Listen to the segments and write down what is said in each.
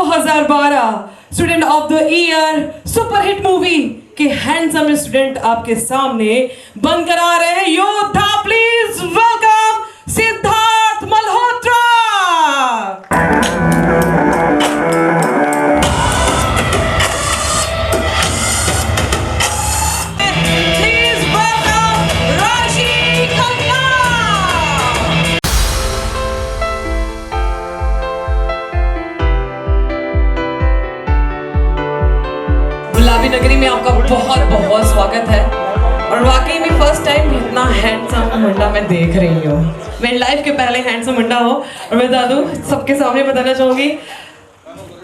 2012 student of the year superhit movie के handsome student आपके सामने बनकर आ रहे हैं योद्धा। Please welcome Siddharth Malhotra. गुलाबी नगरी में आपका बहुत बहुत स्वागत है और वाकई में फर्स्ट टाइम इतना हैंडसम मुंडा मैं देख रही हूँ। मेरी लाइफ के पहले हैंडसम मुंडा हो और मैं बता दूँ सबके सामने बताना चाहूँगी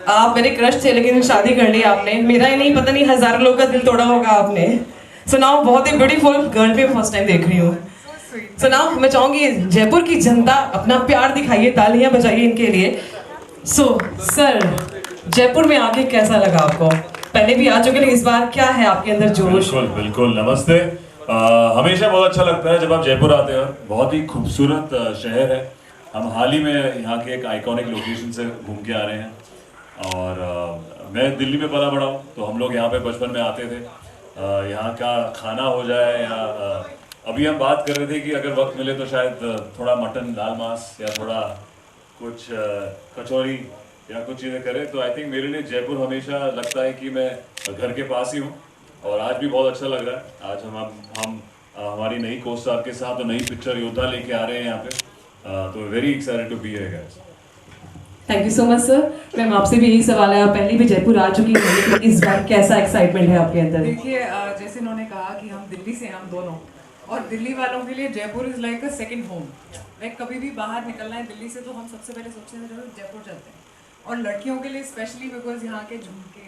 आप मेरे क्रश थे लेकिन शादी कर ली आपने। मेरा ही नहीं पता नहीं हजारों लोगों का दिल तोड़ा होगा आपने। सो नाउ बहुत ही ब्यूटीफुल गर्ल भी फर्स्ट टाइम देख रही हूँ। सो नाउ मैं चाहूँगी जयपुर की जनता अपना प्यार दिखाइए, तालियां बजाइए इनके लिए। सो सर जयपुर में आके कैसा लगा आपको? पहले भी आ चुके लेकिन इस बार क्या है आपके अंदर जोश? बिल्कुल बिल्कुल नमस्ते। हमेशा बहुत अच्छा लगता है जब आप जयपुर आते हो। बहुत ही खूबसूरत शहर है। हम हाल ही में यहाँ के एक आइकॉनिक लोकेशन से घूम के आ रहे हैं और मैं दिल्ली में पला बड़ा हूँ तो हम लोग यहाँ पे बचपन में आते थे। यहाँ का खाना हो जाए या अभी हम बात कर रहे थे कि अगर वक्त मिले तो शायद थोड़ा मटन दाल मांस या थोड़ा कुछ कचौरी या कुछ चीज़ें करें तो आई थिंक मेरे लिए जयपुर हमेशा लगता है कि मैं घर के पास ही हूँ और आज भी बहुत अच्छा लग रहा है। आज हम हमारी नई को स्टार के साथ नई पिक्चर योद्धा लेके आ रहे हैं यहाँ पे। तो very excited to be here guys. Thank you so much sir. Ma'am आपसे भी यही सवाल है, आप पहले भी जयपुर आ चुकी हैं लेकिन इस बार कैसा एक्साइटमेंट है आपके अंदर? देखिए जैसे इन्होंने कहा कि हम दिल्ली से हैं हम दोनों और दिल्ली वालों के लिए Jaipur is like a second home. Like कभी भी बाहर निकलना है दिल्ली से तो हम सबसे पहले सोचते हैं जयपुर चलते हैं। और लड़कियों के लिए स्पेशली बिकॉज यहाँ के झुमके,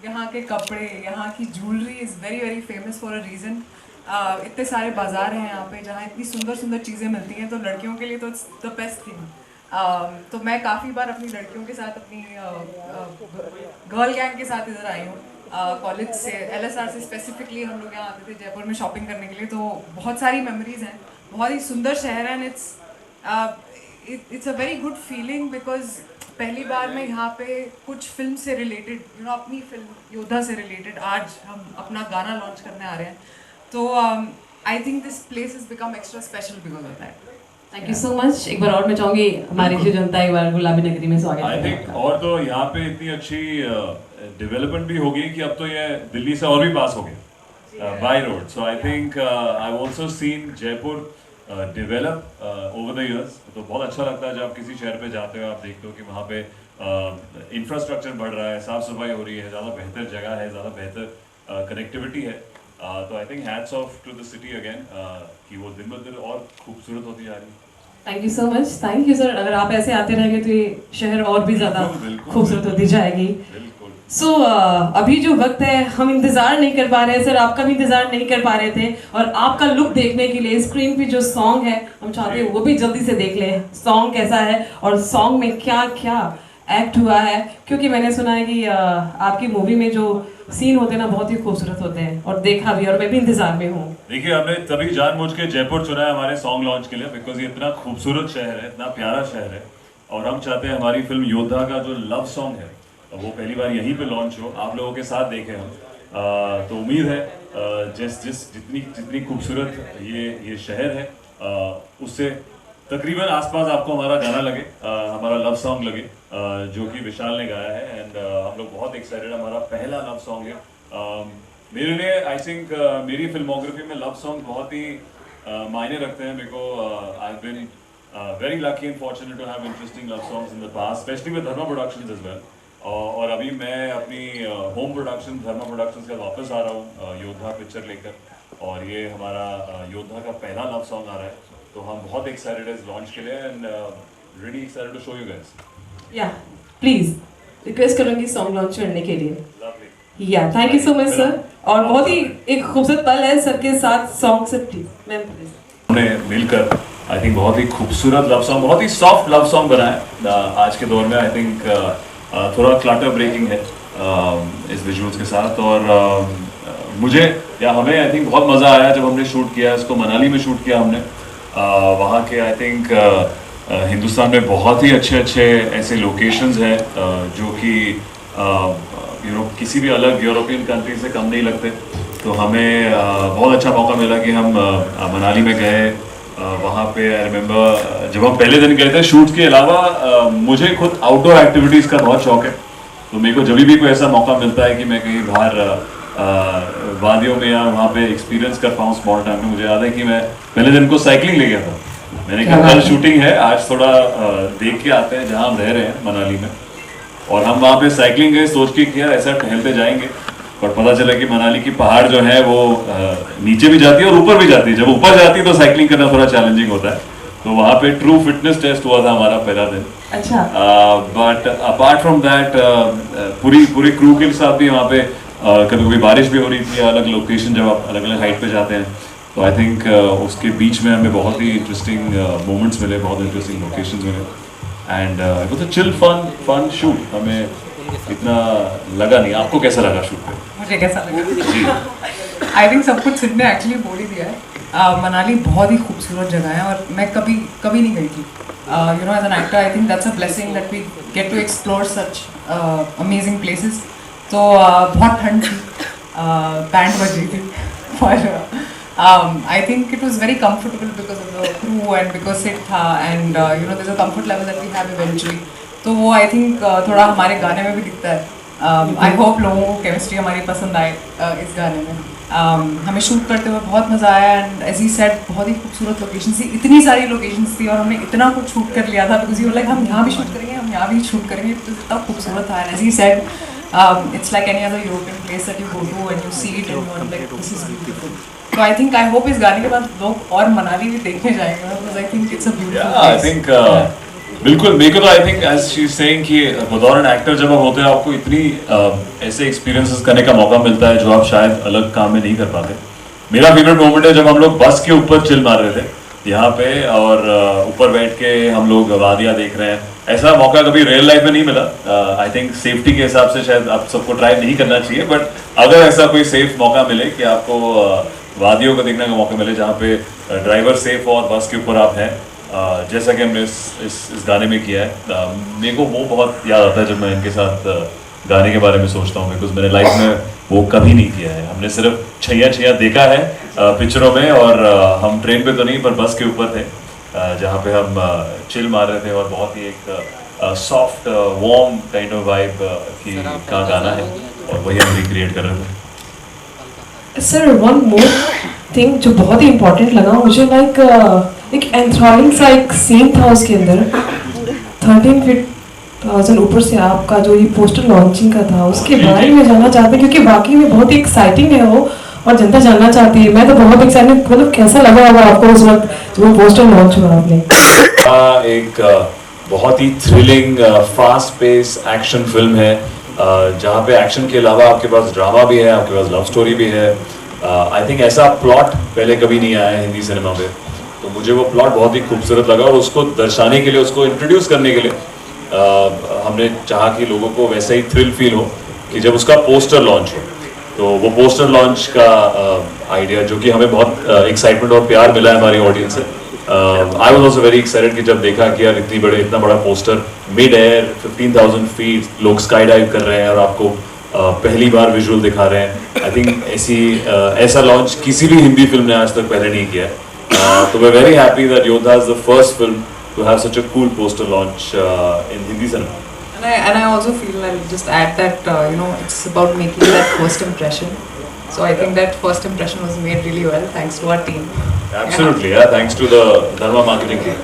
यहाँ के कपड़े, यहाँ की jewellery is very very famous for a reason. इतने सारे बाजार हैं यहाँ पे जहाँ इतनी सुंदर सुंदर चीज़ें मिलती हैं तो लड़कियों के लिए तो इट्स द बेस्ट थिंग। तो मैं काफ़ी बार अपनी लड़कियों के साथ अपनी गर्ल गैंग के साथ इधर आई हूँ कॉलेज से, LSR से स्पेसिफिकली हम लोग यहाँ आते थे जयपुर में शॉपिंग करने के लिए। तो बहुत सारी मेमोरीज हैं, बहुत ही सुंदर शहर है and it's a very good feeling because पहली बार मैं यहाँ पे कुछ फिल्म से रिलेटेड अपनी फिल्म योद्धा से रिलेटेड आज हम अपना गाना लॉन्च करने आ रहे हैं। तो I think this place is become extra special because of that. Thank you so much. एक बार और मैं चाहूंगी हमारी जो जनता एक बार गुलाबी नगरी में स्वागत आई थिंक और तो यहाँ पे इतनी अच्छी डेवलपमेंट भी हो गई कि अब तो ये दिल्ली से और भी पास हो गया by road. So I think I also seen Jaipur develop over the years. तो बहुत अच्छा लगता है जब आप किसी शहर पे जाते हो, आप देखते हो कि वहाँ पे इंफ्रास्ट्रक्चर बढ़ रहा है, साफ सफाई हो रही है, ज़्यादा बेहतर जगह है, ज़्यादा बेहतर कनेक्टिविटी है। तो I think hats off to the city again कि वो दिन ब दिन और खूबसूरत होती जा रही है। Thank you so much. Thank you sir. अगर आप ऐसे आते रहेंगे तो ये शहर और भी ज़्यादा खूबसूरत होती जाएगी। सो अभी जो वक्त है हम इंतज़ार नहीं कर पा रहे हैं सर, आपका भी इंतज़ार नहीं कर पा रहे थे और आपका लुक देखने के लिए स्क्रीन पे जो सॉन्ग है हम चाहते हैं वो भी जल्दी से देख लें। सॉन्ग कैसा है और सॉन्ग में क्या क्या एक्ट हुआ है, क्योंकि मैंने सुना है कि आपकी मूवी में जो सीन होते हैं ना बहुत ही खूबसूरत होते हैं और देखा भी और मैं भी इंतज़ार में हूँ। देखिए हमने तभी जानबूझ के जयपुर चुना है हमारे सॉन्ग लॉन्च के लिए बिकॉज ये इतना खूबसूरत शहर है, इतना प्यारा शहर है और हम चाहते हैं हमारी फिल्म योद्धा का जो लव सॉन्ग है वो पहली बार यहीं पे लॉन्च हो, आप लोगों के साथ देखें हम। तो उम्मीद है जितनी खूबसूरत ये शहर है उससे तकरीबन आसपास आपको हमारा गाना लगे, हमारा लव सॉन्ग लगे जो कि विशाल ने गाया है एंड हम लोग बहुत एक्साइटेड। हमारा पहला लव सॉन्ग है मेरे लिए। आई थिंक मेरी फिल्मोग्राफी में लव सॉन्ग बहुत ही मायने रखते हैं। मेरे को I been very lucky and fortunate to have interesting love songs in the past, specially with Dharma productions as well. और अभी मैं अपनी होम प्रोडक्शन धर्मा प्रोडक्शंस का वापस आ रहा हूँ योद्धा पिक्चर लेकर और ये हमारा योद्धा का पहला लव सॉन्ग आ रहा है। तो हम बहुत एक्साइटेड है इस लॉन्च के लिए and really excited to show you guys. Yeah please request करूंगी सॉन्ग लॉन्च करने के लिए। Lovely. Yeah thank you so much sir. और बहुत ही एक खूबसूरत पल है सर के साथ सॉन्ग से। Please ma'am please. हमने मिलकर आई थिंक बहुत ही खूबसूरत लव सॉन्ग, बहुत ही सॉफ्ट लव सॉन्ग बनाया आज के दौर में। आई थिंक थोड़ा क्लटर ब्रेकिंग है इस विजुअल्स के साथ और मुझे या हमें आई थिंक बहुत मज़ा आया जब हमने शूट किया इसको। मनाली में शूट किया हमने, वहाँ के आई थिंक हिंदुस्तान में बहुत ही अच्छे अच्छे ऐसे लोकेशंस हैं जो कि किसी भी अलग यूरोपियन कंट्री से कम नहीं लगते। तो हमें बहुत अच्छा मौका मिला कि हम मनाली में गए। वहाँ पे आई रिमेंबर जब हम पहले दिन गए थे शूट के अलावा मुझे खुद आउटडोर एक्टिविटीज़ का बहुत शौक है। तो मेरे को जब भी कोई ऐसा मौका मिलता है कि मैं कहीं बाहर वादियों में या वहाँ पे एक्सपीरियंस कर पाऊँ स्मॉल टाइम में। मुझे याद है कि मैं पहले दिन को साइकिलिंग ले गया था। मैंने कहा कल शूटिंग है, आज थोड़ा देख के आते हैं जहाँ हम रह रहे हैं मनाली में। और हम वहाँ पे साइकिलिंग गए सोच के कि यार ऐसा टहलते जाएंगे, पर पता चला कि मनाली की पहाड़ जो है वो नीचे भी जाती है और ऊपर भी जाती है। जब ऊपर जाती है तो साइकिलिंग करना थोड़ा चैलेंजिंग होता है। तो वहाँ पे ट्रू फिटनेस टेस्ट हुआ था हमारा पहला दिन। अच्छा। बट अपार्ट फ्रॉम दैट पूरी क्रू के साथ भी वहाँ पे कभी कभी बारिश भी हो रही थी। अलग लोकेशन जब आप अलग अलग हाइट पे जाते हैं तो आई थिंक उसके बीच में हमें बहुत ही इंटरेस्टिंग मोमेंट्स मिले, बहुत इंटरेस्टिंग लोकेशंस मिले। And it was a chill fun shoot. हमें इतना लगा नहीं। आपको कैसा लगा शूट पे? मुझे कैसा लगा? आई थिंक सब कुछ सिड ने एक्चुअली बोल ही दिया है। मनाली बहुत ही खूबसूरत जगह है और मैं कभी नहीं गई थी। You know as an actor I think that's a blessing that we get to explore such amazing places. तो बहुत ठंड थी, बैंड बज रही थी और I think it was very comfortable because of the crew and because it था and you know there's a comfort level that we have eventually। तो वो I think थोड़ा हमारे गाने में भी दिखता है। I hope लोगों को केमिस्ट्री हमारी पसंद आए इस गाने में। हमें शूट करते हुए बहुत मज़ा आया एंड एज ही सेड बहुत ही खूबसूरत लोकेशन थी, इतनी सारी लोकेशंस थी और हमने इतना कुछ शूट कर लिया था बिकॉज यू लाइक हम यहाँ भी शूट करेंगे, हम यहाँ भी शूट करेंगे। तो इतना खूबसूरत था as he said it's like any other European place that you go to and you see it and you're like this is beautiful। So I think I hope इस गाने के बाद लोग और मनाली भी देखने जाएंगे because I think it's a beautiful place। I think बिल्कुल मेरे को तो I think as she is saying कि बतौर एन एक्टर जब आप होते हैं आपको इतनी ऐसे एक्सपीरियंसेस करने का मौका मिलता है जो आप शायद अलग काम में नहीं कर पाते। मेरा फेवरेट मोमेंट है जब हम लोग बस के ऊपर चिल मार रहे थे यहाँ पे और ऊपर बैठ के हम लोग वादियाँ देख रहे हैं। ऐसा मौका कभी रियल लाइफ में नहीं मिला। आई थिंक सेफ्टी के हिसाब से शायद आप सबको ट्राई नहीं करना चाहिए, बट अगर ऐसा कोई सेफ मौका मिले कि आपको वादियों को देखने का मौका मिले जहाँ पे ड्राइवर सेफ हो और बस के ऊपर आप हैं, जैसा कि हमने इस गाने में किया है, मेरे को वो बहुत याद आता है जब मैं इनके साथ गाने के बारे में सोचता हूँ। बिकॉज मैंने लाइफ में वो कभी नहीं किया है। हमने सिर्फ छैया देखा है पिक्चरों में और हम ट्रेन पे तो नहीं पर बस के ऊपर थे जहाँ पे हम चिल मार रहे थे और बहुत ही एक soft warm kind of vibe का गाना है और वही हम रिक्रिएट कर रहे थे। सर वन मोर थिंग जो बहुत ही इम्पोर्टेंट लगा मुझे, लाइक एक एंथ्रॉलिंग सा एक सीन था उसके अंदर 13 फीट ऊपर से आपका जो ये पोस्टर लॉन्चिंग का था उसके बारे में जानना चाहते हैं क्योंकि वाकई में बहुत ही एक्साइटिंग है वो और जनता जानना चाहती है। मैं तो बहुत एक्साइटेड, मतलब कैसा लगा होगा आपको उस वक्त जो वो पोस्टर लॉन्च हुआ आपने? एक बहुत ही thrilling fast pace action film है जहाँ पे एक्शन के अलावा आपके पास ड्रामा भी है, आपके पास लव स्टोरी भी है। आई थिंक ऐसा प्लॉट पहले कभी नहीं आया है हिंदी सिनेमा में, तो मुझे वो प्लॉट बहुत ही खूबसूरत लगा और उसको दर्शाने के लिए, उसको इंट्रोड्यूस करने के लिए हमने चाहा कि लोगों को वैसा ही थ्रिल फील हो कि जब उसका पोस्टर लॉन्च हो। तो वो पोस्टर लॉन्च का आइडिया जो कि हमें बहुत एक्साइटमेंट और प्यार मिला है हमारी ऑडियंस से। I was also very excited कि जब देखा कि यार इतना बड़ा पोस्टर मिड एयर 15,000 फीट लोग स्काई डाइव कर रहे हैं और आपको पहली बार विजुअल दिखा रहे हैं। आई थिंक ऐसा लॉन्च किसी भी हिंदी फिल्म ने आज तक पहले नहीं किया है। तो we are very happy that Yoddha is the first film to have such a cool poster launch in Hindi cinema. And I also feel, I'll just add that you know it's about making that first impression. So I think that first impression was made really well thanks to our team. Absolutely, yeah. Thanks to the Dharma marketing team.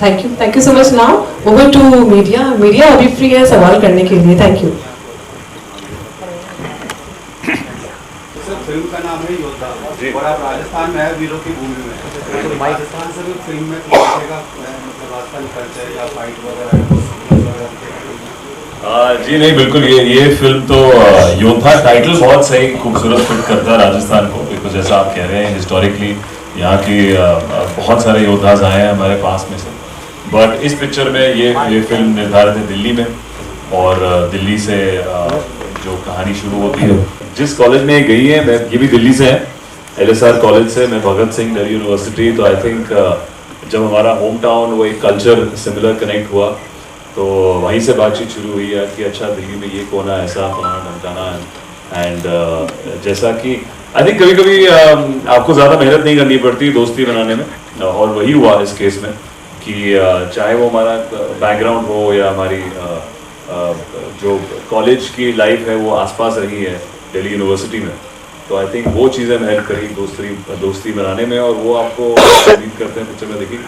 Thank you so much. Now over to media अभी free है सवाल करने के लिए। Thank you. Film का नाम है योद्धा और आप राजस्थान में है, वीरों की भूमि में। तो राजस्थान से भी फिल्म में मतलब राजस्थान कल्चर या फाइट वगैरह? जी नहीं, बिल्कुल ये फिल्म तो योद्धा टाइटल बहुत सही खूबसूरत फिट करता है राजस्थान को। बिकॉज जैसा आप कह रहे हैं हिस्टोरिकली यहाँ की बहुत सारे योद्धाज आए हैं हमारे पास में से। बट इस पिक्चर में ये फिल्म निर्धारित है दिल्ली में और दिल्ली से जो कहानी शुरू होती है, जिस कॉलेज में ये गई है, मैं ये भी दिल्ली से है, LSR कॉलेज से, मैं भगत सिंह दिल्ली यूनिवर्सिटी। तो आई थिंक जब हमारा होम टाउन वो एक कल्चर सिमिलर कनेक्ट हुआ तो वहीं से बातचीत शुरू हुई यार कि अच्छा दिल्ली में ये कोना ऐसा फलाना ढमकाना है। एंड जैसा कि आई थिंक कभी कभी आपको ज़्यादा मेहनत नहीं करनी पड़ती दोस्ती बनाने में, और वही हुआ इस केस में कि चाहे वो हमारा बैकग्राउंड हो या हमारी जो कॉलेज की लाइफ है वो आसपास रही है दिल्ली यूनिवर्सिटी में, तो आई थिंक वो चीज़ें हेल्प करी दोस्ती बनाने में, और वो आपको उम्मीद करते हैं पिक्चर में देखिए।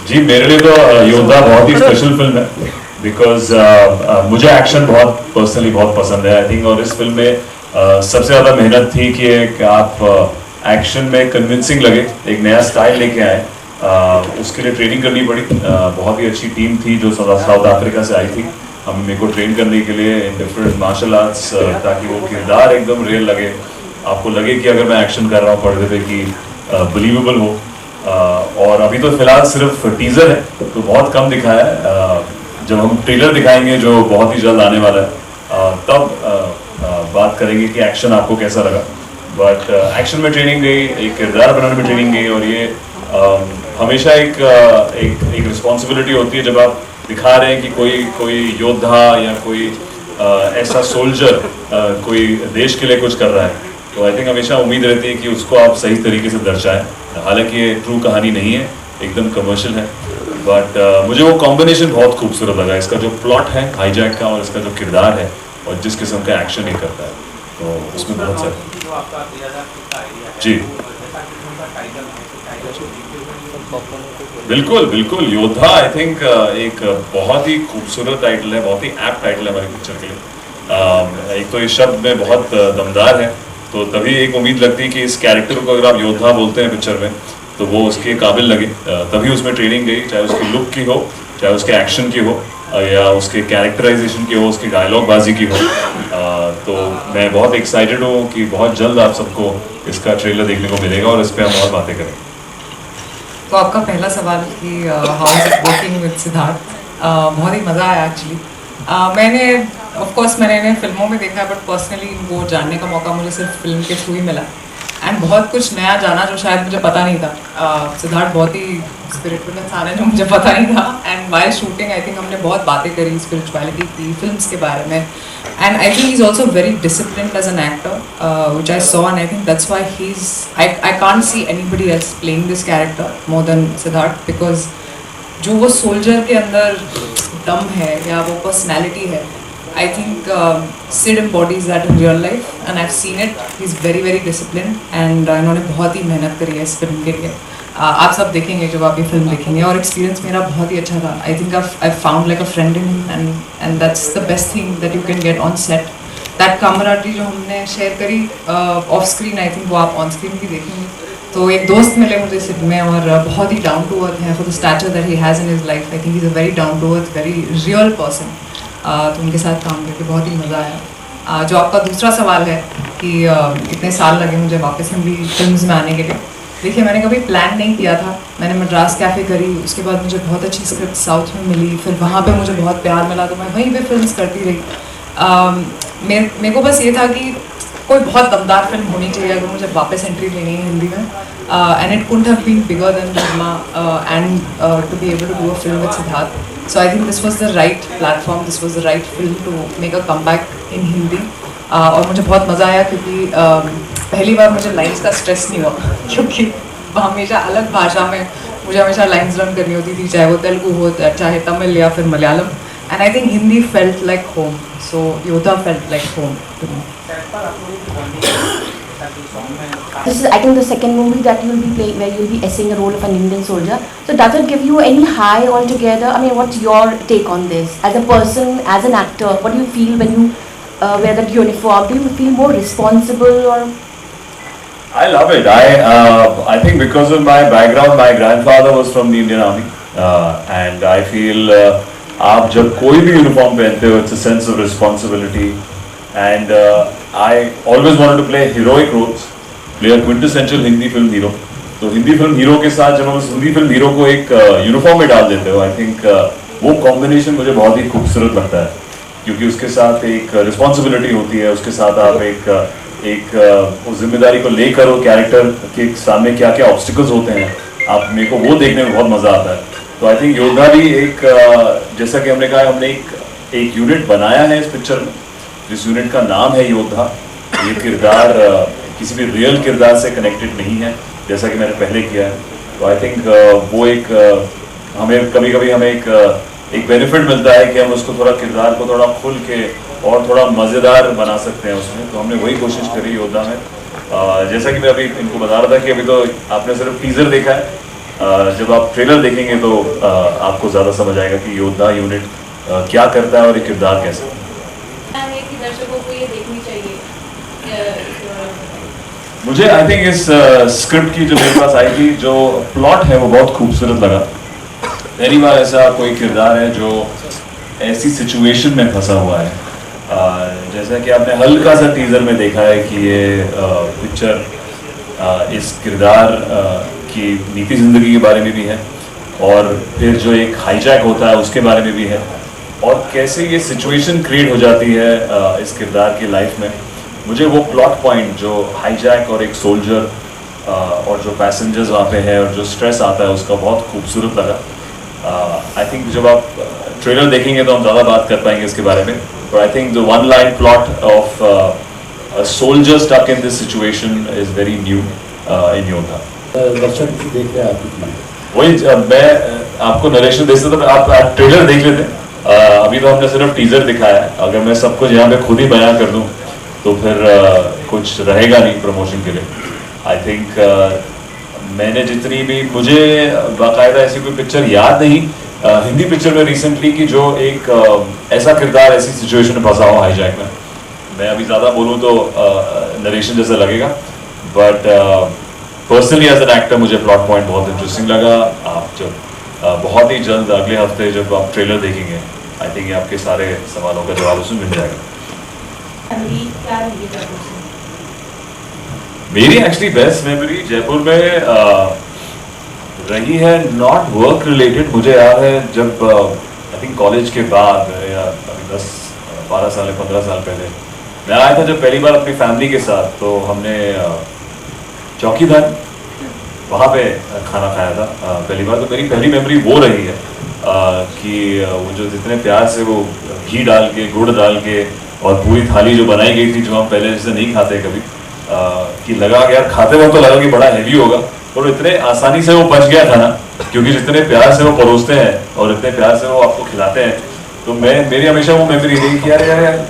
जी मेरे लिए तो योद्धा बहुत ही स्पेशल फिल्म है बिकॉज मुझे एक्शन बहुत पर्सनली बहुत पसंद है आई थिंक, और इस फिल्म में सबसे ज़्यादा मेहनत थी कि आप एक्शन में कन्विंसिंग लगे, एक नया स्टाइल लेके आए, उसके लिए ट्रेनिंग करनी पड़ी। बहुत ही अच्छी टीम थी जो साउथ अफ्रीका से आई थी मेरे को ट्रेन करने के लिए इन डिफरेंट मार्शल आर्ट्स, ताकि वो किरदार एकदम रियल लगे, आपको लगे कि अगर मैं एक्शन कर रहा हूँ पर्दे पे कि बिलीवेबल हो। और अभी तो फिलहाल सिर्फ टीजर है तो बहुत कम दिखाया है, जब हम ट्रेलर दिखाएंगे जो बहुत ही जल्द आने वाला है तब बात करेंगे कि एक्शन आपको कैसा लगा। बट एक्शन में ट्रेनिंग गई, एक किरदार बनाने में ट्रेनिंग गई, और ये हमेशा एक रिस्पॉन्सिबिलिटी होती है जब आप दिखा रहे हैं कि कोई योद्धा या कोई ऐसा सोल्जर कोई देश के लिए कुछ कर रहा है, तो आई थिंक हमेशा उम्मीद रहती है कि उसको आप सही तरीके से दर्शाएं। हालांकि ये ट्रू कहानी नहीं है, एकदम कमर्शियल है, बट मुझे वो कॉम्बिनेशन बहुत खूबसूरत लगा, इसका जो प्लॉट है हाईजैक का और इसका जो किरदार है और जिस किस्म का एक्शन ये करता है, तो उसमें बहुत सारे जी बिल्कुल बिल्कुल योद्धा आई थिंक एक बहुत ही खूबसूरत टाइटल है, बहुत ही ऐप्ट टाइटल है हमारी पिक्चर के लिए। एक तो इस शब्द में बहुत दमदार है, तो तभी एक उम्मीद लगती है कि इस कैरेक्टर को अगर आप योद्धा बोलते हैं पिक्चर में तो वो उसके काबिल लगे, तभी उसमें ट्रेनिंग गई, चाहे उसकी लुक की हो, चाहे उसके एक्शन की हो, या उसके कैरेक्टराइजेशन की हो, उसकी डायलॉग बाजी की हो। तो मैं बहुत एक्साइटेड हूँ कि बहुत जल्द आप सबको इसका ट्रेलर देखने को मिलेगा और इस पर हम और बातें करेंगे। तो आपका पहला सवाल कि how is it working with Siddharth, बहुत ही मज़ा आया एक्चुअली। मैंने ऑफ कोर्स मैंने इन्हें फिल्मों में देखा है, बट पर्सनली इनको जानने का मौका मुझे सिर्फ फिल्म के थ्रू ही मिला, एंड बहुत कुछ नया जाना जो शायद मुझे पता नहीं था। सिद्धार्थ बहुत ही स्पिरिचुअल इंसान है जो मुझे पता नहीं था, and while shooting I think हमने बहुत बातें करी स्पिरिचुअलिटी की, फिल्म्स के बारे में, and I think he is also very disciplined as an actor, which I saw, and I think that's why he is I can't see anybody else playing this character more than Siddharth, because जो वो soldier के अंदर दम है या वो personality है, I think Sid embodies that in real life and I've seen it. He's very very disciplined and इन्होंने बहुत ही मेहनत करी है इस फिल्म के लिए। आप सब देखेंगे जब आप ये फिल्म देखेंगे, और एक्सपीरियंस मेरा बहुत ही अच्छा था। I think I've found like a friend in him and that's the best thing that you can get on set. That camaraderie जो हमने शेयर करी ऑफ स्क्रीन, आई थिंक वो आप ऑन स्क्रीन भी देखेंगे। तो एक दोस्त मिले मुझे सिड में, और बहुत ही डाउन टू अर्थ है for the stature that he has in his life. I think is a very down to earth very real person. तो उनके साथ काम करके बहुत ही मज़ा आया। जो आपका दूसरा सवाल है कि कितने साल लगे मुझे वापस हिंदी फिल्म्स में आने के लिए, देखिए मैंने कभी प्लान नहीं किया था। मैंने मद्रास कैफ़े करी, उसके बाद मुझे बहुत अच्छी स्क्रिप्ट साउथ में मिली, फिर वहाँ पे मुझे बहुत प्यार मिला तो मैं वहीं पे फिल्म्स करती रही। मेरे को बस ये था कि कोई बहुत दमदार फिल्म होनी चाहिए अगर मुझे वापस एंट्री लेनी है हिंदी में, and it couldn't have been bigger than Dharma and to be able to do a film with Siddharth. So I think this was the right platform, this was the right film to make a comeback in Hindi. और मुझे बहुत मज़ा आया क्योंकि पहली बार मुझे lines का stress नहीं हुआ क्योंकि हमेशा अलग भाषा में मुझे हमेशा लाइन्स रन करनी होती थी, चाहे वो तेलुगु हो, चाहे तमिल या फिर Malayalam, and I think Hindi felt like home, so Yoddha felt like home to me. This is, I think, the second movie that you will be playing, where you will be essaying a role of an Indian soldier. So does it give you any high altogether? I mean, what's your take on this? As a person, as an actor, what do you feel when you wear that uniform? Do you feel more responsible or? I love it. I think because of my background, my grandfather was from the Indian Army, and I feel आप जब कोई भी uniform पहनते हो, it's a sense of responsibility, and I always wanted to play heroic roles, play a quintessential Hindi film hero. तो Hindi film hero के साथ जब हम उस हिंदी फिल्म हीरो को एक यूनिफॉर्म में डाल देते हो, आई थिंक वो कॉम्बिनेशन मुझे बहुत ही खूबसूरत लगता है, क्योंकि उसके साथ एक रिस्पॉन्सिबिलिटी होती है, उसके साथ आप एक उस जिम्मेदारी को लेकर वो कैरेक्टर के सामने क्या क्या ऑब्स्टिकल्स होते हैं आप मेरे को वो देखने में बहुत मज़ा आता है। तो आई थिंक योद्धा भी एक जैसा कि हमने कहा, हमने एक यूनिट बनाया है इस पिक्चर में, जिस यूनिट का नाम है योद्धा। ये किरदार किसी भी रियल किरदार से कनेक्टेड नहीं है, जैसा कि मैंने पहले किया है। तो आई थिंक वो एक हमें कभी कभी हमें एक बेनिफिट मिलता है कि हम उसको थोड़ा किरदार को थोड़ा खुल के और थोड़ा मज़ेदार बना सकते हैं उसमें। तो हमने वही कोशिश करी योद्धा में। जैसा कि मैं अभी इनको बता रहा था कि अभी तो आपने सिर्फ टीज़र देखा है, जब आप ट्रेलर देखेंगे तो आपको ज़्यादा समझ आएगा कि योद्धा यूनिट क्या करता है और ये किरदार कैसे है कि दर्शकों को ये देखनी चाहिए। मुझे आई थिंक इस स्क्रिप्ट की जो मेरे पास आई थी, जो प्लॉट है वो बहुत खूबसूरत लगा। पहली बार ऐसा कोई किरदार है जो ऐसी सिचुएशन में फंसा हुआ है। जैसा कि आपने हल्का सा टीज़र में देखा है कि ये पिक्चर इस किरदार की निजी ज़िंदगी के बारे में भी है, और फिर जो एक हाईजैक होता है उसके बारे में भी है, और कैसे ये सिचुएशन क्रिएट हो जाती है इस किरदार की लाइफ में। मुझे वो प्लॉट पॉइंट जो हाईजैक और एक सोल्जर और जो पैसेंजर्स वहाँ पे है और जो स्ट्रेस आता है उसका बहुत खूबसूरत लगा। आई थिंक जब आप ट्रेलर देखेंगे तो हम ज़्यादा बात कर पाएंगे इसके बारे में। But I think the one line plot of a soldier stuck in this situation is very new in योद्धा। दर्शक देख रहे हैं आपकी फिल्म, वही मैं आपको नरेशन दे सकता, आप ट्रेलर देख लेते। अभी तो हमने सिर्फ टीजर दिखाया है। अगर मैं सब कुछ यहाँ पे खुद ही बयां कर दूं तो फिर कुछ रहेगा नहीं प्रमोशन के लिए। आई थिंक मैंने जितनी भी, मुझे बाकायदा ऐसी कोई पिक्चर याद नहीं हिंदी पिक्चर में रिसेंटली की जो एक ऐसा किरदार ऐसी सिचुएशन में फंसा हो हाईजैक में। मैं अभी ज़्यादा बोलूँ तो नरेशन जैसा लगेगा, but personally as an actor मुझे प्लॉट पॉइंट बहुत इंटरेस्टिंग लगा। आप जब बहुत ही जल्द अगले हफ्ते जब आप ट्रेलर देखेंगे, आई थिंक आपके सारे सवालों का जवाब उसमें मिल जाएगा। मेरी एक्चुअली बेस्ट मेमोरी जयपुर में रही है, नॉट वर्क रिलेटेड। मुझे याद है जब आई थिंक कॉलेज के बाद या अभी 10-12 साल 15 साल पहले मैं आया था जब पहली बार अपनी फैमिली के साथ, तो हमने चौकीदार वहाँ पे खाना खाया था पहली बार। तो मेरी पहली मेमोरी वो रही है कि वो जो जितने प्यार से वो घी डाल के गुड़ डाल के और पूरी थाली जो बनाई गई थी, जो हम पहले जैसे नहीं खाते कभी, कि लगा कि यार खाते वक्त तो लगा कि बड़ा हैवी होगा, और इतने आसानी से वो पच गया था ना, क्योंकि जितने प्यार से वो परोसते हैं और इतने प्यार से वो आपको खिलाते हैं। तो मेरी हमेशा वो मेमोरी रही कि यार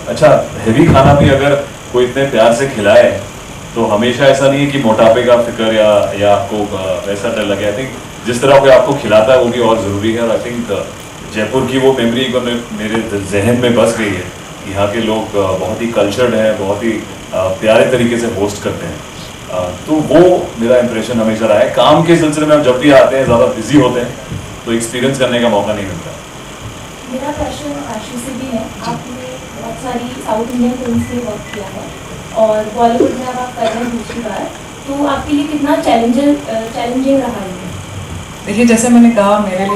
अच्छा हैवी खाना भी अगर कोई इतने प्यार से खिलाए तो हमेशा ऐसा नहीं है कि मोटापे का फिक्र या आपको वैसा डर लगे। आई थिंक जिस तरह कोई आपको खिलाता है वो भी और ज़रूरी है। और आई थिंक जयपुर की वो मेमोरी एक बार मेरे जहन में बस गई है। यहाँ के लोग बहुत ही कल्चर्ड हैं, बहुत ही प्यारे तरीके से होस्ट करते हैं। तो वो मेरा इंप्रेशन हमेशा रहा है। काम के सिलसिले में हम जब भी आते हैं ज़्यादा बिजी होते हैं तो एक्सपीरियंस करने का मौका नहीं मिलता। मेरा क्वेश्चन आशु से भी है। आपने बहुत सारी साउथ इंडियन फिल्म्स में वर्क किया है और बॉलीवुड में अब आप कर रहे हैं दूसरी बार, तो आपके लिए कितना चैलेंजिंग रहा है? देखिए, जैसे मैंने कहा, मेरे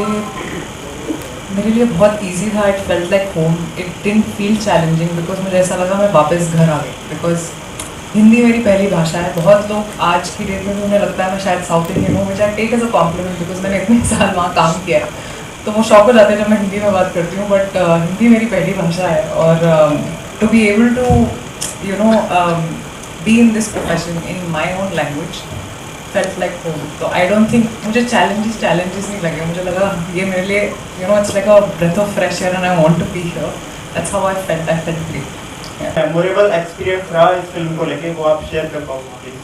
लिए बहुत इजी था। It felt like home. It didn't feel challenging because मुझे ऐसा लगा मैं वापस घर आ गई। बिकॉज हिंदी मेरी पहली भाषा है। बहुत लोग आज की डेट में भी उन्हें लगता है मैं शायद साउथ इंडियन हूँ, which I take as a compliment because मैंने इतने साल वहाँ काम किया है। तो वो शौक हो जाते हैं जब मैं हिंदी में बात करती हूँ, बट हिंदी मेरी पहली भाषा है। और to be able to be in this profession in my own language felt like home. तो आई डोंट थिंक मुझे चैलेंजेस नहीं लगे। मुझे लगा ये मेरे लिए it's like a breath of fresh air and I want to be here. That's how I felt great. Memorable experience रहा इस फिल्म को लेके, वो आप शेयर कर पाओ प्लीज?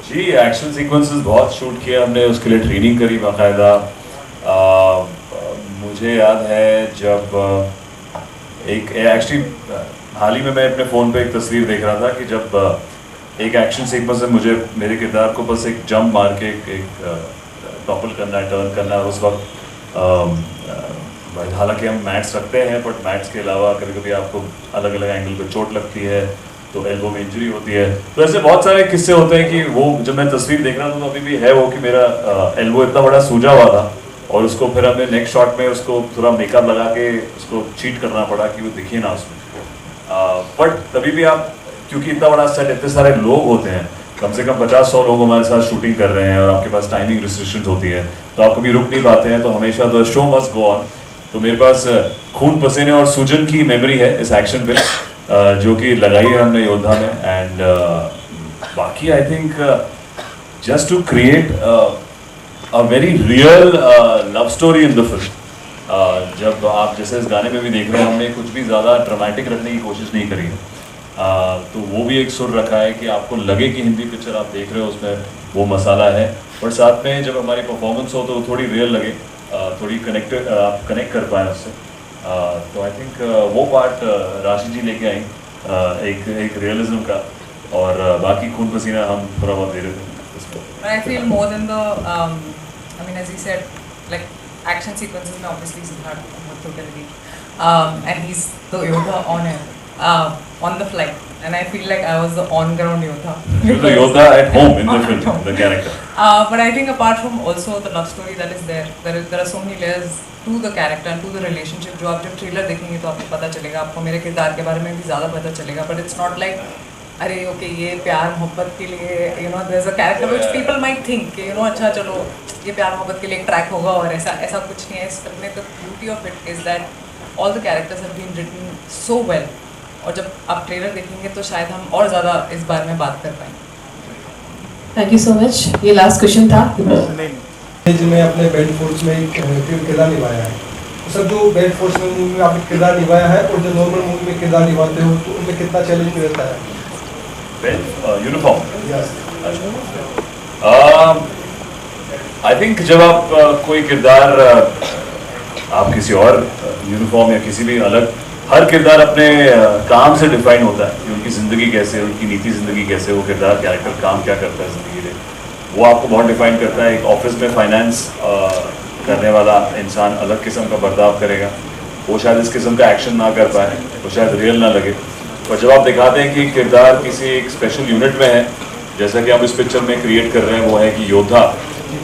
जी, एक्शन सीक्वेंसेस बहुत शूट किए हमने, उसके लिए ट्रेनिंग करी बाकायदा। मुझे याद है जब एक एक्चुअली हाल ही में मैं अपने फ़ोन पे एक तस्वीर देख रहा था कि जब एक एक्शन सीक्वेंस में मुझे मेरे किरदार को बस एक जंप मार के एक टॉपल करना है, टर्न करना है। उस वक्त हालांकि हम मैट्स रखते हैं, बट मैट्स के अलावा कभी कभी आपको अलग अलग एंगल पे चोट लगती है, तो एल्बो में इंजरी होती है। तो ऐसे बहुत सारे किस्से होते हैं कि वो जब मैं तस्वीर देख रहा था तो अभी भी है वो कि मेरा एल्बो इतना बड़ा सूजा हुआ था, और उसको फिर हमें नेक्स्ट शॉट में उसको थोड़ा मेकअप लगा के उसको चीट करना पड़ा कि वो दिखे ना उसमें। बट तभी भी आप, क्योंकि इतना बड़ा सेट, इतने सारे लोग होते हैं, कम से कम 50-100 लोग हमारे साथ शूटिंग कर रहे हैं और आपके पास टाइमिंग रिस्ट्रिक्शंस होती है, तो आप कभी रुक नहीं पाते हैं, तो हमेशा the show must go on. तो मेरे पास खून पसीने और सूजन की मेमोरी है इस एक्शन पे, जो कि लगाई है हमने योद्धा में। एंड बाकी I think just to create a very real love story in the film. जब आप जैसे इस गाने में भी देख रहे हैं, हमने कुछ भी ज़्यादा ड्रामेटिक रखने की कोशिश नहीं करी है, तो वो भी एक सुर रखा है कि आपको लगे कि हिंदी पिक्चर आप देख रहे हो, उसमें वो मसाला है। और साथ में जब हमारी परफॉर्मेंस हो तो वो थोड़ी रियल लगे, थोड़ी आप कनेक्ट कर पाएँ उससे। तो आई थिंक वो पार्ट राशि जी लेके आई, एक रियलिज्म का, और बाकी खून पसीना हम थोड़ा बहुत दे रहे थे इसको। But I feel more than the, I mean, as he said, like action sequences में obviously Siddharth totally, and he's the Yodha on air, on the flight, and I feel like I was the on-ground Yodha. You're the Yodha at home in the film, the character. But I think apart from also the love story that is there, there are so many layers to the character and to the relationship. जो आप जब trailer देखेंगे तो आपको पता चलेगा, आपको मेरे किरदार के बारे में भी ज़्यादा पता चलेगा. But it's not like अरे ओके ये प्यार मोहब्बत के लिए, you know, there is a character which people might think, you know, अच्छा चलो ये प्यार मोहब्बत के लिए एक ट्रैक होगा, और ऐसा कुछ नहीं है इस फिल्म में. The beauty of it is that all the characters have been written so well, और जब आप ट्रेलर देखेंगे तो शायद हम और ज़्यादा इस बारे में बात कर पाएंगे. Thank you so much. ये लास्ट क्वेश्चन था. में अपने बेड फोर्स में एक किरदार निभाया है, तो सर जो बेड फोर्स में मूवी में आपने किरदार निभाया है और जो नॉर्मल मूवी में किरदार निभाते हो, तो उनमें कितना चैलेंज रहता है? यूनिफॉर्म, यस, आई थिंक जब आप कोई किरदार आप किसी और यूनिफॉर्म या किसी भी अलग, हर किरदार अपने काम से डिफाइन होता है कि उनकी ज़िंदगी कैसे, उनकी नीति ज़िंदगी कैसे, वो किरदार कैरेक्टर काम क्या करता है ज़िंदगी में, वो आपको बहुत डिफाइन करता है. एक ऑफिस में फाइनेंस करने वाला इंसान अलग किस्म का बर्ताव करेगा, वो शायद इस किस्म का एक्शन ना कर पाए, वो शायद रियल ना लगे. और जब आप दिखाते हैं कि किरदार किसी एक स्पेशल यूनिट में है, जैसा कि हम इस पिक्चर में क्रिएट कर रहे हैं, वो है कि योद्धा,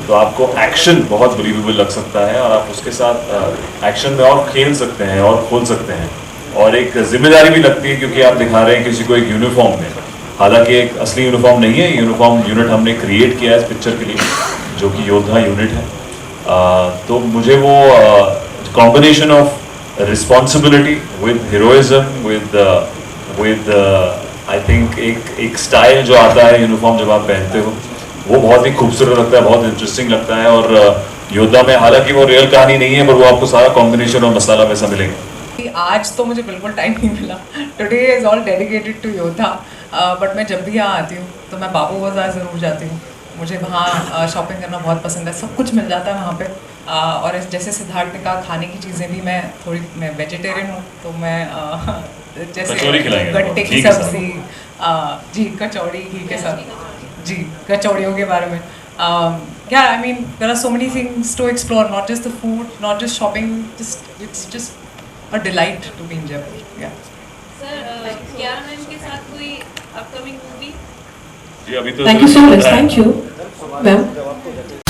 तो आपको एक्शन बहुत बिलीवेबल लग सकता है और आप उसके साथ एक्शन में और खेल सकते हैं और खोल सकते हैं, और एक जिम्मेदारी भी लगती है क्योंकि आप दिखा रहे हैं किसी को एक यूनिफॉर्म में. हालांकि एक असली यूनिफॉर्म नहीं है, यूनिफॉर्म यूनिट हमने क्रिएट किया है इस पिक्चर के लिए, जो कि योद्धा यूनिट है. तो मुझे वो combination of responsibility with heroism with I think एक स्टाइल जो आता है यूनिफॉर्म जब आप पहनते हो, वो बहुत ही खूबसूरत लगता है, बहुत इंटरेस्टिंग लगता है. और योद्धा में हालांकि वो रियल कहानी नहीं है, पर वो आपको सारा कॉम्बिनेशन और मसाला वैसा मिलेगा. आज तो मुझे बिल्कुल टाइम नहीं मिला. Today is all dedicated to Yodha. But मैं जब भी यहाँ आती हूँ तो मैं बाबू बाजार ज़रूर जाती हूँ. मुझे वहाँ शॉपिंग करना बहुत पसंद है, सब कुछ मिल जाता है वहाँ पे. और जैसे सिद्धार्थ ने कहा, खाने की चीज़ें भी, मैं वेजिटेरियन हूँ, तो मैं जैसे गट्टे की सब्जी, जी कचौड़ी घी के साथ, जी कचौड़ियों के बारे में, क्या I mean there are so many things to explore, not just the food, not just shopping, it's just a delight to be in Jaipur. या सर कियारा मैम के साथ कोई अपकमिंग मूवी? जी अभी तो thank you so much. Thank you ma'am.